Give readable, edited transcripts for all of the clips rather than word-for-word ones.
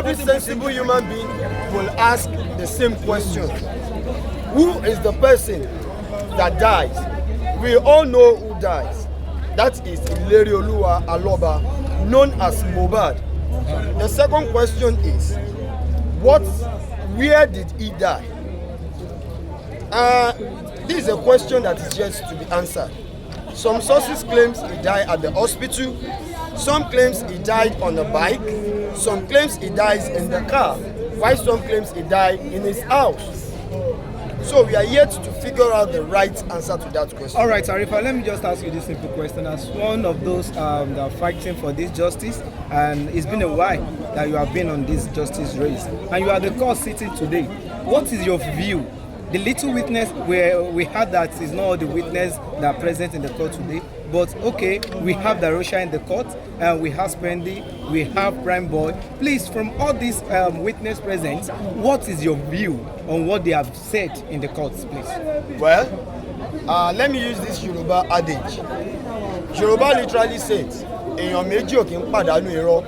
every sensible human being will ask the same question. Who is the person that dies? We all know who dies. That is Ilerioluwa Aloba, known as Mohbad. The second question is, where did he die? This is a question that is yet to be answered. Some sources claim he died at the hospital. Some claims he died on a bike. Some claims he dies in the car. While some claims he died in his house. So we are yet to figure out the right answer to that question. All right, Arifa, let me just ask you this simple question. As one of those that are fighting for this justice, and it's been a while that you have been on this justice race, and you are the court sitting today, what is your view? The little witness where we had that is not all the witness that are present in the court today, but okay, we have Darosha in the court, and we have Spendy, we have Prime Boy. Please, from all these witness present, what is your view on what they have said in the courts, please? Well, let me use this Yoruba adage. Yoruba literally says, "Èèyàn méjì ò kí ń pàdánù irọ́."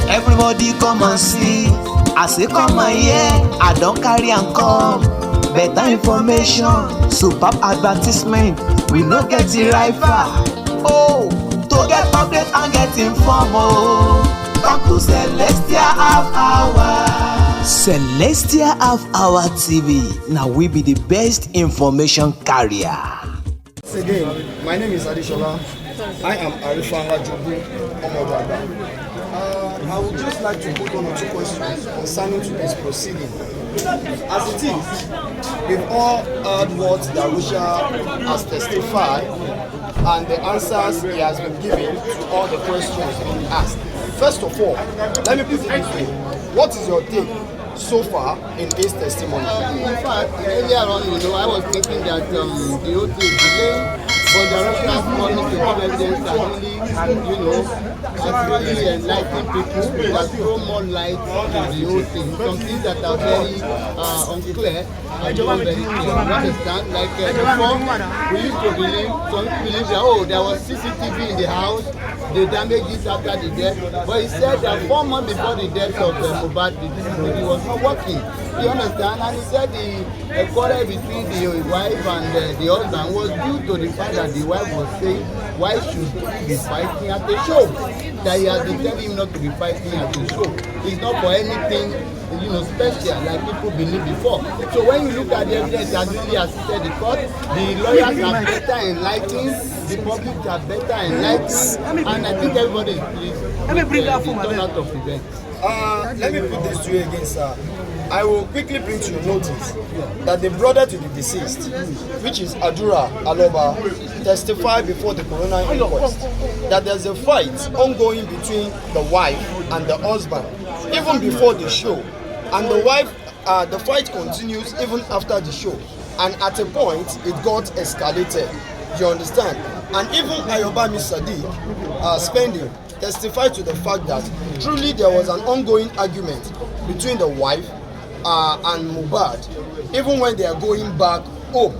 Everybody come and see. I say come and hear. I don't carry and come. Better information, superb advertisement. We no get the rifle. Oh, to get update and get informed. Oh, talk to Celestia Half Hour. Celestia Half Hour TV. Now we be the best information carrier. Once again, my name is Adishola. I am Arifanga Jobu Omodaba. I would just like to put one or two questions concerning today's proceeding. As it is, we've all heard what Darusha has testified and the answers he has been given to all the questions being asked. First of all, let me put it this way. What is your take so far in his testimony? In fact, earlier on, I was thinking that the whole thing is delayed, but Darusha has money to give evidence and really, actually enlighten people that throw more light to the whole thing. Some things that are very unclear are become very clear. You understand? Like before, we used to believe, some people believe that, there was CCTV in the house, they damaged it after the death. But he said that 4 months before the death of Mohbad, the CCTV was not working. You understand? And he said the quarrel between the wife and the husband was due to the fact that the wife was saying, why should he be fighting at the show? That he has been telling him not to be fighting at the show. It's not for anything, special like people believe before. So when you look at the evidence that really assisted the court, the lawyers are better enlightened, the public are better enlightened, and I think everybody is pleased with the turnout of events. Let me put this to you again, sir. I will quickly bring to your notice that the brother to the deceased, which is Adura Aloba, testified before the coroner inquest that there's a fight ongoing between the wife and the husband, even before the show. And the wife, the fight continues even after the show. And at a point, it got escalated. You understand? And even Ayobami Sadiq, Spending, testified to the fact that truly there was an ongoing argument between the wife and Mohbad, even when they are going back home.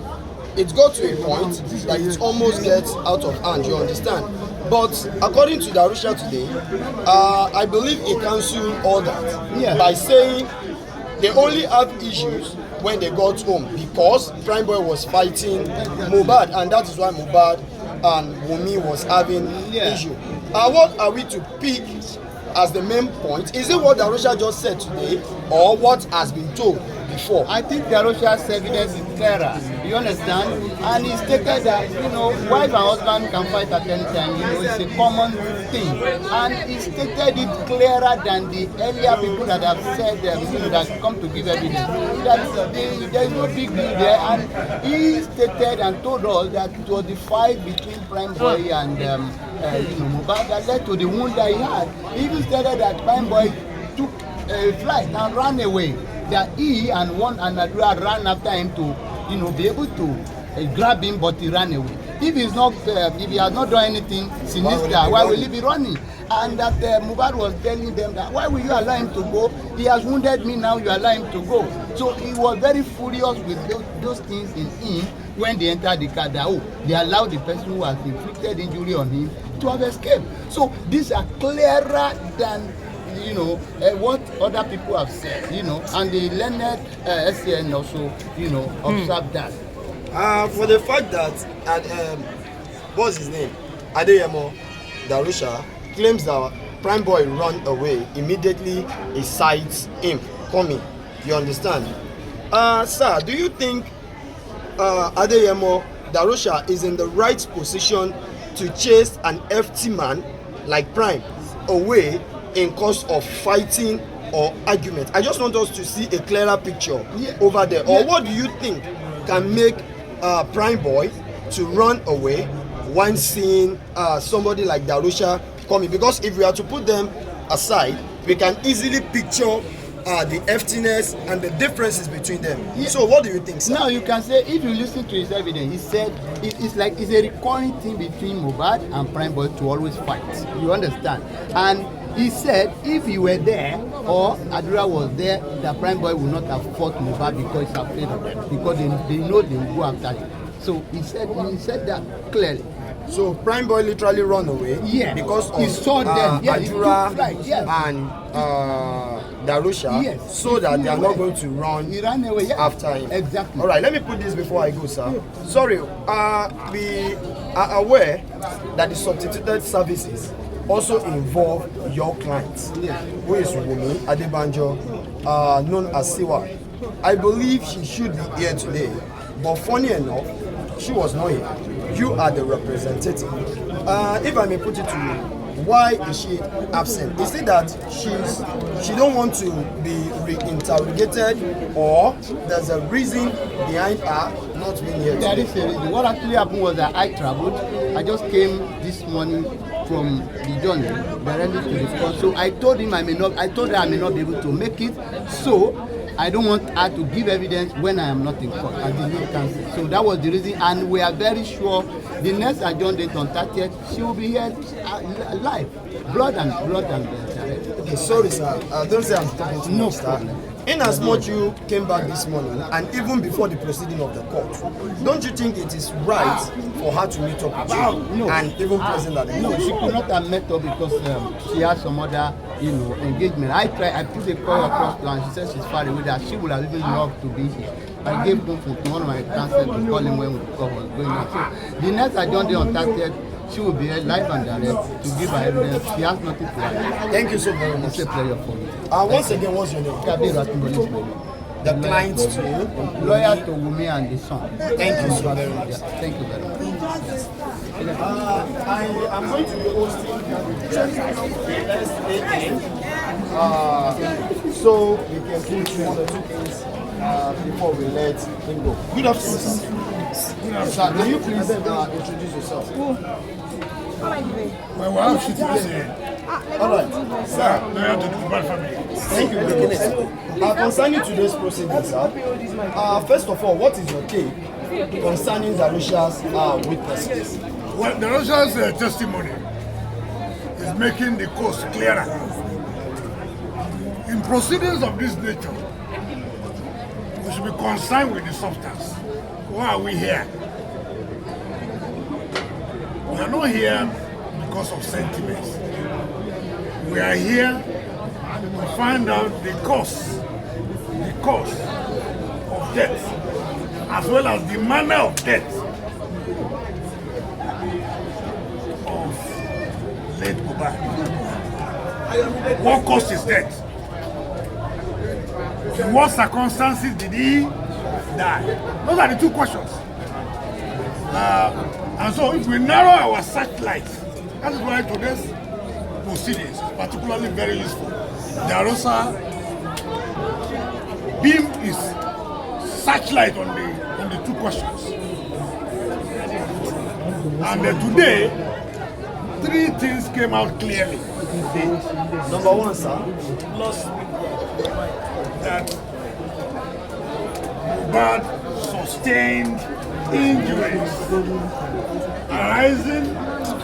It got to a point that it almost gets out of hand, you understand? But according to Darusha today, I believe he cancelled all that by saying they only have issues when they got home because Prime Boy was fighting Mohbad, and that is why Mohbad and Wunmi was having issue. What are we to pick as the main point? Is it what Darusha just said today or what has been told before? I think Darusha's evidence is clearer. You understand? And he stated that, wife and husband can fight at any time. It's a common thing. And he stated it clearer than the earlier people that have said, that come to give evidence. That there is no big deal there. And he stated and told us that it was the fight between Prime Boy and Mohbad that led to the wound that he had. He even stated that Prime Boy took a flight and ran away. That he and Adura ran after him to be able to grab him, but he ran away. If he has not done anything sinister, why will he be running? And that Mohbad was telling them that, why will you allow him to go? He has wounded me, now you allow him to go. So he was very furious with those things in him, when they enter the car that they allow the person who has inflicted injury on him to have escaped. So these are clearer than what other people have said, and the learned SCN also, observed that. For the fact that what's his name, Adeyemo Darusha, claims that Prime Boy run away, immediately he sights him coming. You understand? Sir, do you think Adeyemo Darusha is in the right position to chase an FT man like Prime away in cause of fighting or argument? I just want us to see a clearer picture over there. Or what do you think can make Prime Boy to run away when seeing somebody like Darusha coming? Because if we are to put them aside, we can easily picture the FTness and the differences between them. So what do you think, sir? Now you can say, if you listen to his evidence, he said it's a recurring thing between Mohbad and Prime Boy to always fight. You understand? And he said if he were there or Adura was there, the Prime Boy would not have fought Mohbad because he's afraid of them, because they know they will go after him. So he said that clearly. So Prime Boy literally run away because of he saw them. Adura and Darusha, so that they are not going to run after him. Exactly. All right, let me put this before I go, sir. Sorry, we are aware that the substituted services also involve your clients, who is Wunmi Adebanjo, known as Siwa. I believe she should be here today, but funny enough, she was not here. You are the representative. If I may put it to you, why is she absent? Is it that she don't want to be reinterrogated, or there's a reason behind her not being here today? There is a reason. What actually happened was that I traveled. I just came this morning from the journey directly to the court. So I told her I may not be able to make it. So I don't want her to give evidence when I am not in court as the lead counsel. So that was the reason, and we are very sure the next adjourned date on 30th, she will be here live, blood and direct. Okay, sorry, sir. Don't say I'm talking to you, sir. In as much you came back this morning, and even before the proceeding of the court, don't you think it is right for her to meet up with you and even present at the court? No, she could not have met up because she has some other, engagement. I put a call across to her, and she said she's far away, that she would have even loved to be here. I gave phone to one of my counsel to call him when the call was going on. So the next adjourned day on 30th, she will be here live and direct to give her evidence. She has nothing to hide. Thank you so very much. It's a pleasure for me. Once again, what's your name? The client to you? Lawyer to Wunmi and the son. Thank you so very much. Thank you very much. I am going to be hosting so we can put one or two things before we let him go. Good afternoon, sir. Sir, can you please introduce yourself? My wife, she's here. All right, sir. Lawyer to the Mohbad family. Thank you very much. Concerning today's proceedings, sir, first of all, what is your take concerning Darusha's witnesses? Well, Darusha's testimony is making the coast clearer. In proceedings of this nature, we should be concerned with the substance. Why are we here? We are not here because of sentiments. We are here to find out the cause of death, as well as the manner of death of late Mohbad. What caused his death? In what circumstances did he die? Those are the two questions. And so if we narrow our searchlight, that is why today's proceedings is particularly very useful. Darusha beam is searchlight on the two questions. And today, three things came out clearly. Number one, sir, That Mohbad sustained injuries arising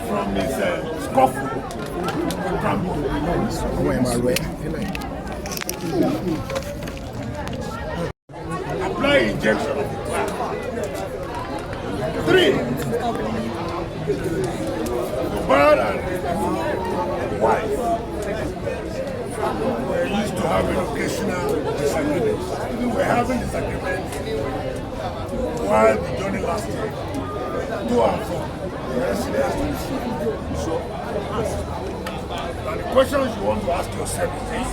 from his scuffle with Prime Boy. Apply injection of the having occasional disagreements. Even we're having disagreements while the journey lasted, to and from the residence to the city. And the questions you want to ask yourself is this: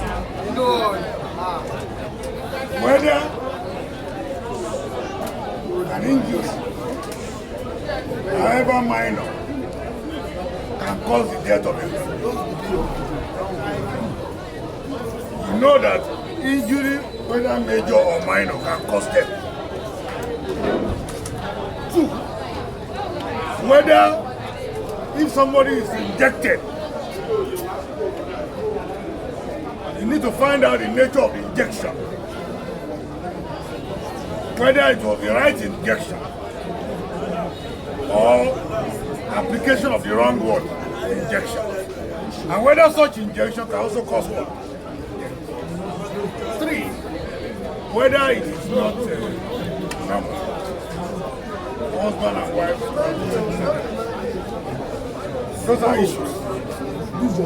whether an injury, however minor, can cause the death of a person. You know that injury, whether major or minor, can cause death. Two, whether if somebody is injected, you need to find out the nature of the injection. Whether it was the right injection or application of the wrong word, injection. And whether such injection can also cause what? Three, whether it is not normal. Husband and wife. Those are issues.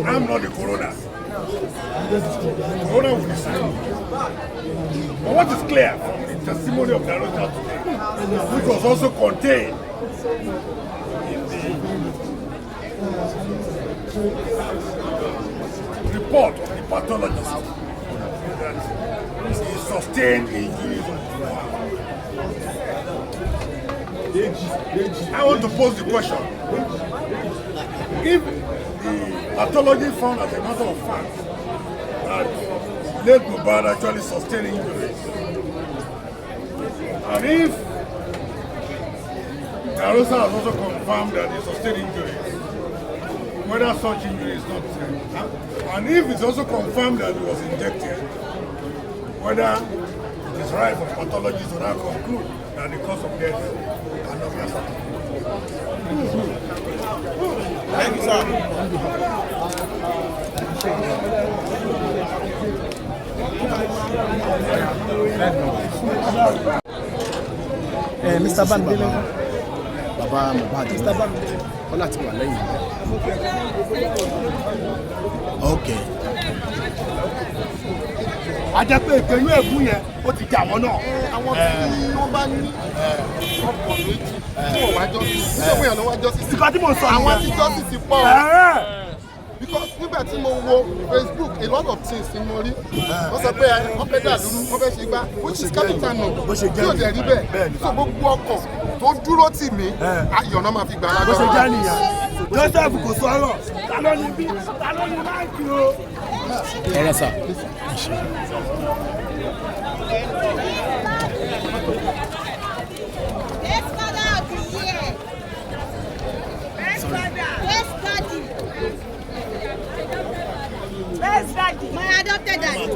I'm not the coroner. The coroner will decide. But what is clear from the testimony of the director today, which was also contained in the report of the pathologist, that he sustained injuries on his arm. I want to pose the question: if the pathology found as a matter of fact that late Mohbad actually sustained injuries, and if Carosa has also confirmed that he sustained injuries, whether such injury is not and if it's also confirmed that he was injected, whether it is right for pathologists to now conclude that the cause of death cannot be ascertained. Thank you, sir. Mr. Bamidele, Baba Mohbad, Mr. Bamidele, Ọlá ti wà lẹ́yìn. Okay. A jẹ́ pé ìpinnu ẹ̀gún yẹn ó ti jà wọ́n náà. Àwọn tí wọ́n bá ní ọkọ̀ méjì tí wọ́n wá justice, tí wọ́n yàn lọ́wọ́ justice. Ìgbà tí mo sọ nìyẹn. Àwọn tí justice pọ̀. Because nígbà tí mo wo Facebook, a lot of things ni mo rí. Wọ́n sọ pé wọ́n fẹ́ dàlúrú, wọ́n fẹ́ ṣe gbá, which is capital no. Tí ò dẹ̀ rí bẹ́ẹ̀. So gbogbo ọkọ̀ tó dúró tì mí, ayọ̀ náà máa fi gbà lágbára. Bó ṣe jẹ́ nìyẹn. Joseph kò sọ̀rọ̀. Ta ló ní máìkì o? Ẹ̀rọ sà. Where's daddy? My adopted daddy.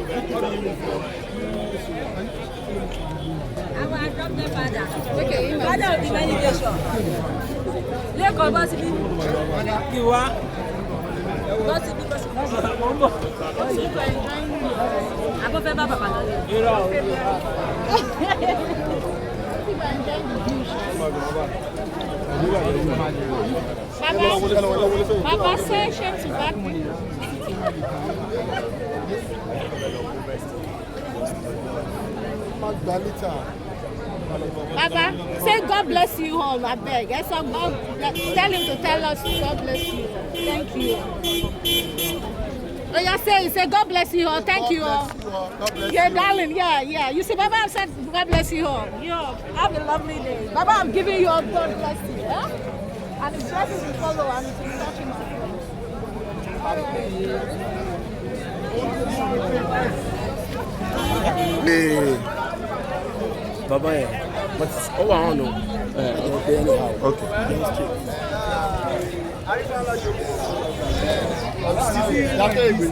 Our adopted father. Okay, father of the many nations. Lẹ́kọ̀ọ́ bá sí bí. Kí wá. Bá sí bí bá sí bí. Abọ́fẹ́ bá bàbá lọ. Irọ́ o. Baba say shame to back me. Baba, say God bless you all, I beg. Yes, God, tell him to tell us God bless you. Thank you. Oh, yeah, say God bless you all. Thank you all. Yeah, darling, yeah. You see, Baba said God bless you all. Yeah, have a lovely day. Baba, I'm giving you all God bless you. Huh? And the blessings will follow and it will touch him. Baba yẹn, but ó wà hàn nù. Okay.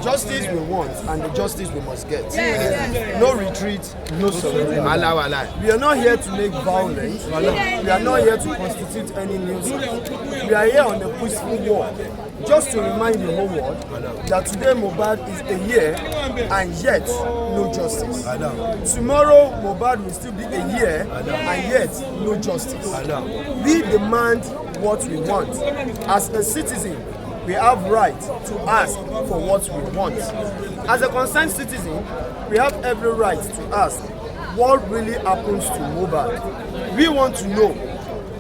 Justice we want, and the justice we must get. No retreat, no surrender. We are not here to make violence. We are not here to constitute any nuisance. We are here on a peaceful war, just to remind the whole world that today Mohbad is a year, and yet no justice. Tomorrow Mohbad will still be a year, and yet no justice. We demand what we want. As a citizen, we have right to ask for what we want. As a concerned citizen, we have every right to ask what really happens to Mohbad. We want to know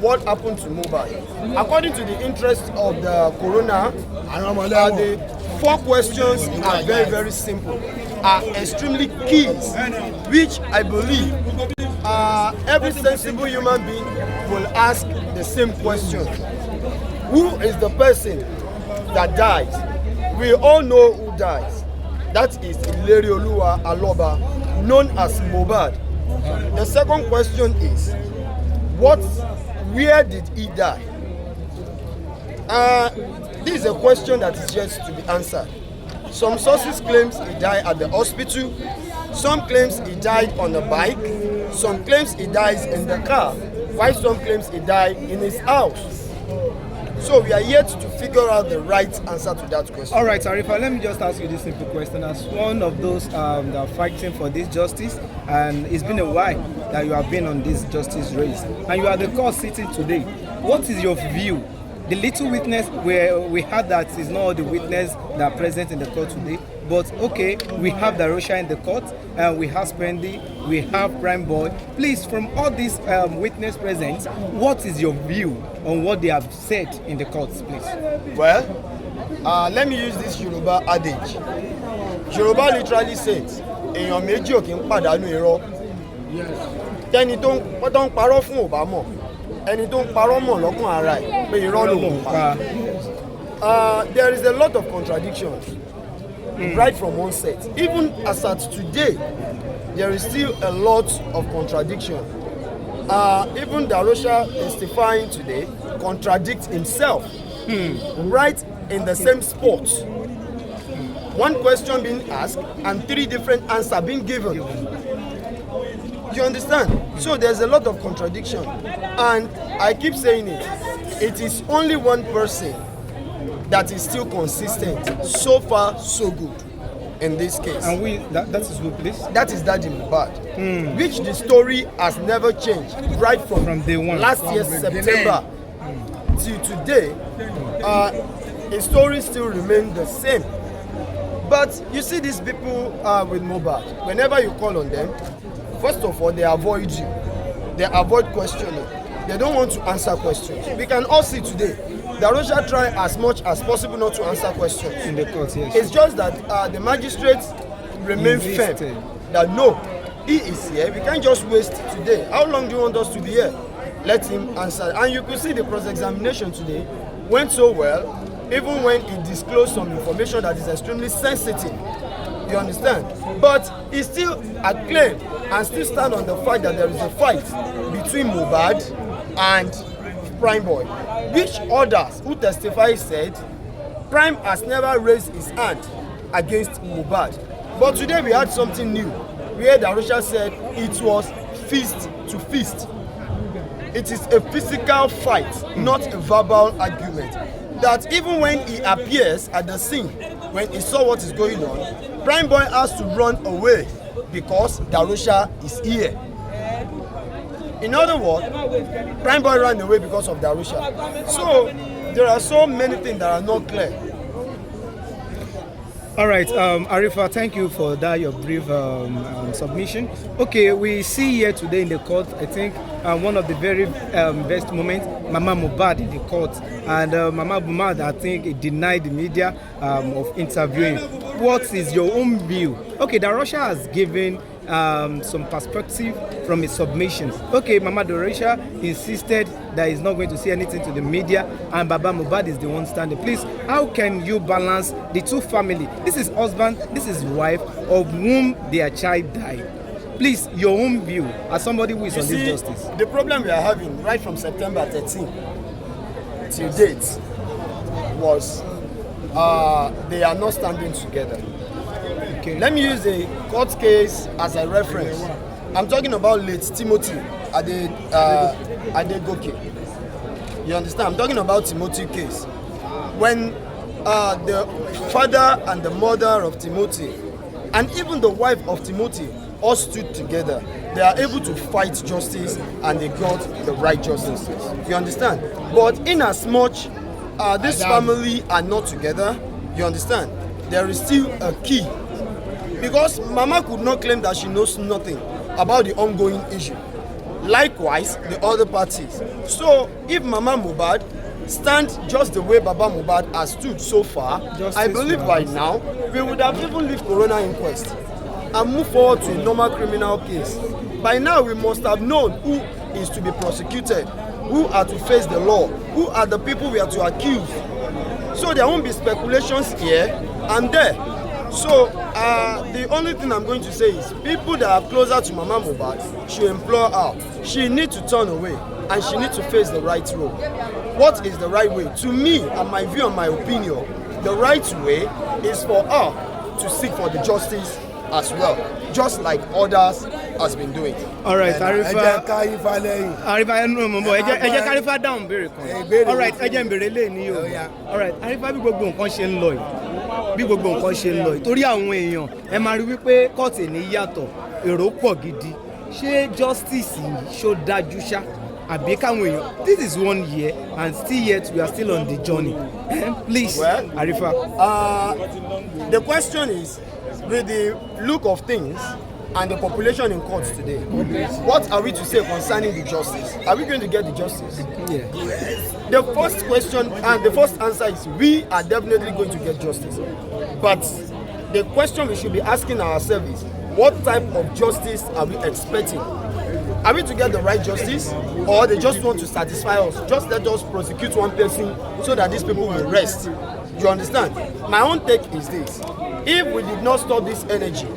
what happened to Mohbad. According to the interest of the corona, the 4 questions are very, very simple, are extremely keys, which I believe every sensible human being will ask the same question. Who is the person that dies? We all know who dies. That is Ilerioluwa Aloba, known as Mohbad. The second question is, where did he die? This is a question that is yet to be answered. Some sources claim he died at the hospital. Some claims he died on a bike. Some claims he dies in the car. While some claims he died in his house. So we are yet to figure out the right answer to that question. All right, Arifa, let me just ask you this simple question. As one of those that are fighting for this justice, and it's been a while that you have been on this justice race, and you are the court sitting today, what is your view? The little witness where we had that is not all the witness that are present in the court today, but okay, we have Darosha in the court, and we have Spendi, we have Prime Boy. Please, from all these witness present, what is your view on what they have said in the courts, please? Well, let me use this Yoruba adage. Yoruba literally says, èèyàn méjì ò kí ń pàdánù irọ́. Tẹ́ni tó ń parọ́ fún ò bá mọ̀, ẹni tó ń parọ́ mọ̀ lọ́kàn ara ẹ̀ pé irọ́ ló ń pa. There is a lot of contradictions right from one set. Even as at today, there is still a lot of contradiction. Even Darosha testifying today contradicts himself right in the same spot. One question being asked and 3 different answers being given. You understand? So there's a lot of contradiction, and I keep saying it is only one person that is still consistent. So far, so good in this case. And that is who, please? That is Daddy Mohbad, which the story has never changed right from day one. Last year, September, till today. His story still remains the same. But you see these people with Mohbad, whenever you call on them, first of all, they avoid you. They avoid questioning. They don't want to answer questions. We can all see today, Darosha try as much as possible not to answer questions. In the court, yes. It's just that the magistrates remain firm that no, he is here. We can't just waste today. How long do you want us to be here? Let him answer. And you could see the cross-examination today went so well, even when he disclosed some information that is extremely sensitive. You understand? But he still acclaimed and still stand on the fact that there is a fight between Mohbad and Prime Boy, which others who testified said Prime has never raised his hand against Mohbad. But today we had something new, where Darosha said it was fist to fist. It is a physical fight, not a verbal argument. That even when he appears at the scene, when he saw what is going on, Prime Boy has to run away because Darosha is here. In other words, Prime Boy ran away because of Darosha. So there are so many things that are not clear. All right, Arifa, thank you for that, your brief submission. Okay, we see here today in the court, I think, one of the very best moments, Mama Mohbad in the court. And Mama Mohbad, I think, denied the media of interviewing. What is your own view? Okay, Darosha has given some perspective from his submissions. Okay, Mama Darosha insisted that he's not going to say anything to the media, and Baba Mohbad is the one standing. Please, how can you balance the two families? This is husband, this is wife, of whom their child died. Please, your own view as somebody who is on this justice. The problem we are having right from September 13 till date was they are not standing together. Okay. Let me use a court case as a reference. I'm talking about late Timothy Adegoke. You understand? I'm talking about Timothy case. When the father and the mother of Timothy, and even the wife of Timothy, all stood together, they are able to fight justice and they got the right justice. You understand? But in as much this family are not together, you understand, there is still a key. Because Mama could not claim that she knows nothing about the ongoing issue. Likewise, the other parties. So, if Mama Mohbad stand just the way Baba Mohbad has stood so far, I believe by now we would have even left Corona inquest and move forward to a normal criminal case. By now we must have known who is to be prosecuted, who are to face the law, who are the people we are to accuse. So there won't be speculations here and there. So the only thing I'm going to say is people that are closer to Mama Mohbad should implore her. She needs to turn away and she needs to face the right road. What is the right way? To me, and my view and my opinion, the right way is for her to seek for the justice as well, just like others has been doing. All right, Arifa Arifa down béèrè kan. All right, ẹ jẹ́ n béèrè lé ní o. All right, Arifa bí gbogbo nǹkan ṣe ń lọ yìí. Bí gbogbo nǹkan ṣe ń lọ yìí. Torí àwọn èèyàn ẹ máa rí wípé kọ́ọ̀tì ní yàtọ̀, èrò pọ̀ gidi. Ṣé justice yìí ṣó dájú ṣá? Àbí káwọn èèyàn, this is 1 year and still yet we are still on the journey. Please, well, Arifa. The question is, with the look of things and the population in courts today, what are we to say concerning the justice? Are we going to get the justice? Yeah. The first question and the first answer is we are definitely going to get justice. But the question we should be asking ourselves is, what type of justice are we expecting? Are we to get the right justice, or they just want to satisfy us? Just let us prosecute one person so that these people will rest. You understand? My own take is this. If we did not stop this energy,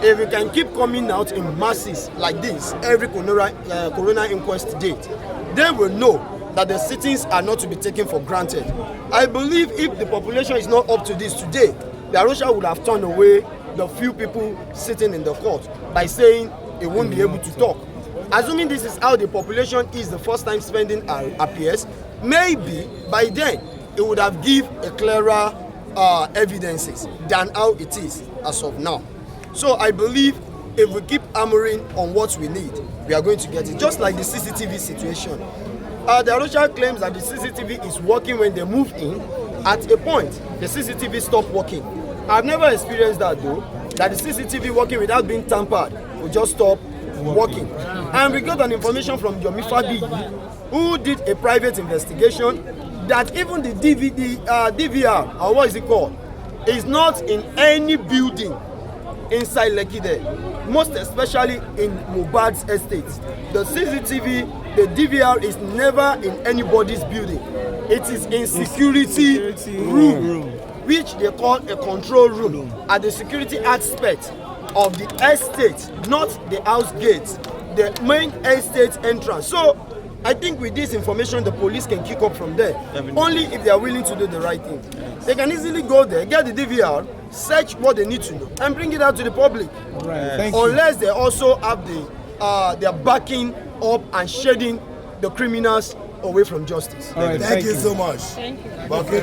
if we can keep coming out in masses like this every corona inquest date, then we'll know that the sittings are not to be taken for granted. I believe if the population is not up to this today, the Arusha would have turned away the few people sitting in the court by saying it won't be able to talk. Assuming this is how the population is the first time spending appears, maybe by then it would have give a clearer evidences than how it is as of now. So I believe if we keep hammering on what we need, we are going to get it. Just like the CCTV situation. The Arusha claims that the CCTV is working when they move in. At a point, the CCTV stopped working. I've never experienced that though, that the CCTV working without being tampered will just stop working. And we got an information from Yomi Fabi, who did a private investigation, that even the DVR, or what is it called, is not in any building inside Lekki there, most especially in Mohbad's estate. The CCTV, the DVR is never in anybody's building. It is in security room, which they call a control room, at the security aspect of the estate, not the house gate, the main estate entrance. So I think with this information, the police can kick up from there, only if they are willing to do the right thing. They can easily go there, get the DVR, search what they need to know, and bring it out to the public. Right. Unless they also have they are backing up and shading the criminals away from justice. All right, Thank you so much. Thank you. Okay,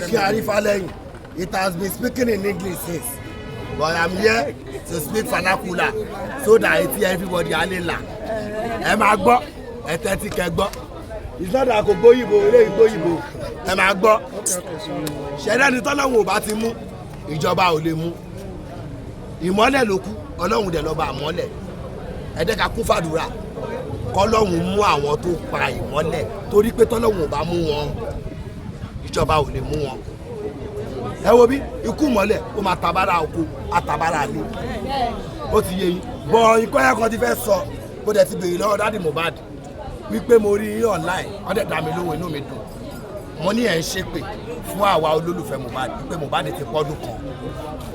it has been speaking in English since, but I'm here to speak vernacular so that I hear everybody alela. Ẹ máa gbọ́, ẹ tẹ́tí kẹ́ gbọ́. It's not that I could go Igbo, Igbo, Igbo. Ẹ máa gbọ́. Ṣẹ̀dá ni tọ́lọ́hun ò bá ti mú, ìjọba ò lè mú. Ìmọ́lẹ̀ ló kú, Ọlọ́run dẹ̀ lọ́ba àmọ́lẹ̀. Ẹ jẹ́ ká kún fàdúrà. Kọ́lọ́hun mú àwọn tó pa ìmọ́lẹ̀ torí pé tọ́lọ́hun ò bá mú wọn, ìjọba ò lè mú wọn. Ẹ wo bí ikú mọ́lẹ̀ ó máa tabara oko, àtàbárà ilé. Ó ti yé yín. Bọ̀ ìkọ́yà kan ti fẹ́ sọ, mo dẹ̀ ti béèrè lọ́wọ́ Daddy Mohbad wípé mo rí yín online, wọ́n dẹ̀ dá mi lóhùn, inú mi dùn. Mo ní ẹ̀ ń ṣépè fún àwa olólùfẹ́ Mohbad wípé Mohbad ti pọ́dún kan.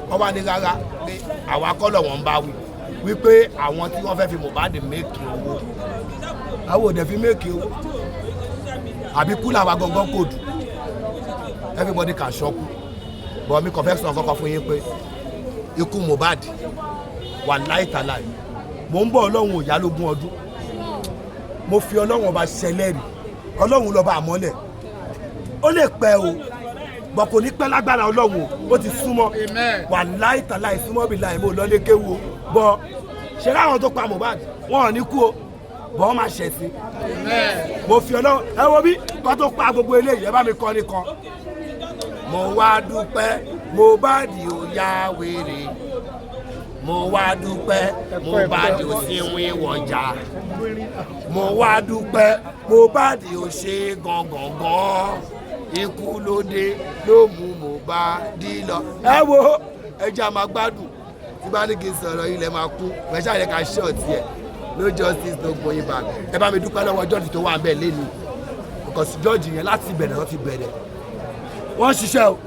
Wọ́n wá ní rárá pé àwa kọ́lọ̀ wọn bá wí wípé àwọn tí wọ́n fẹ́ fi Mohbad méèkì owó. Àwọn ò dẹ̀ fi méèkì owó. Àbí kú làwa gangan kò dù. Everybody can shock. But mi kàn fẹ́ sọ nǹkan kan fún yín pé ikú Mohbad wà láìtàláì. Mo ń bọ̀ Ọlọ́run ò yá lógún ọdún. Mo fi Ọlọ́run ọba ṣẹlẹ́rì. Ọlọ́run lọ́ba àmọ́lẹ̀. Ó lè pẹ́ o, bọ̀ kò ní pẹ́ lágbára Ọlọ́run o, ó ti súnmọ́. Wà láìtàláì súnmọ́ bí láì mo lọ́lé kéwu o. Bọ̀ ṣe láwọn tó pa Mohbad, wọn ò ní kú o, bọ̀ wọ́n máa ṣẹ̀sìn. Mo fi Ọlọ́run, ẹ wo bí wọ́n tó pa gbogbo eléyìí, ẹ bá mi kọ́ ní kan. mo wá dúpẹ́ Mohbad ò ya wèrè mo wá dúpẹ́ Mohbad ò síwìn wọ̀jà mo wá dúpẹ́ Mohbad ò ṣe gangan ikú ló dé ló mú Mohbad lọ. ẹ wo ẹja máa gbádùn tí bá ní kí n sọ̀rọ̀ ilẹ̀ máa kú pẹ̀ṣẹ́ àyẹ̀ ká ṣọ́ọ̀tì ẹ̀ no justice no going back. ẹ bá mi dúpẹ́ lọ́wọ́ jọ́ọ̀jì tó wà ń bẹ̀ lẹ́nu because jọ́ọ̀jì yẹn láti bẹ̀rẹ̀ lọ́ ti bẹ̀rẹ̀ wọ́n ṣiṣẹ́ o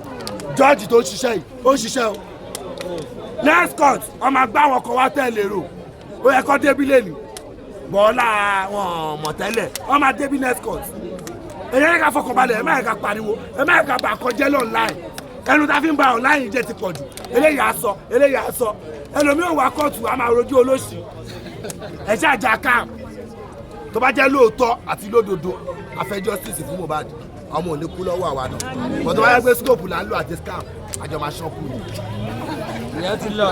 jọ́ọ̀jì tó ń ṣiṣẹ́ yìí ó ń ṣiṣẹ́ o next court wọ́n máa gbá àwọn kan wá tẹ̀lé rò ó yẹ kó débi lẹ́nu bọ́ọ̀lá wọn mọ̀tẹ́lẹ̀ wọ́n máa débi next court èyí ká fọkànbalẹ̀ ẹ má yẹ ká pariwo ẹ má yẹ ká bà kọjẹ́ online ẹnu tá a fi ń ba online jẹ́ ti pọ̀ jù eléyìí á sọ ẹlòmíràn wà kóòtù a máa rojú olóṣì ẹ ṣe àjà káàm tó bá jẹ́ lóòótọ́ àti lódodo a fẹ́ justice fún Mohbad ọmọ ò ní kú lọ́wọ́ àwa náà bọ́ tó bá yẹ pé scope là ń lò àti scam àjọ máa ṣọ́kù ni. ìyẹn ti lọ.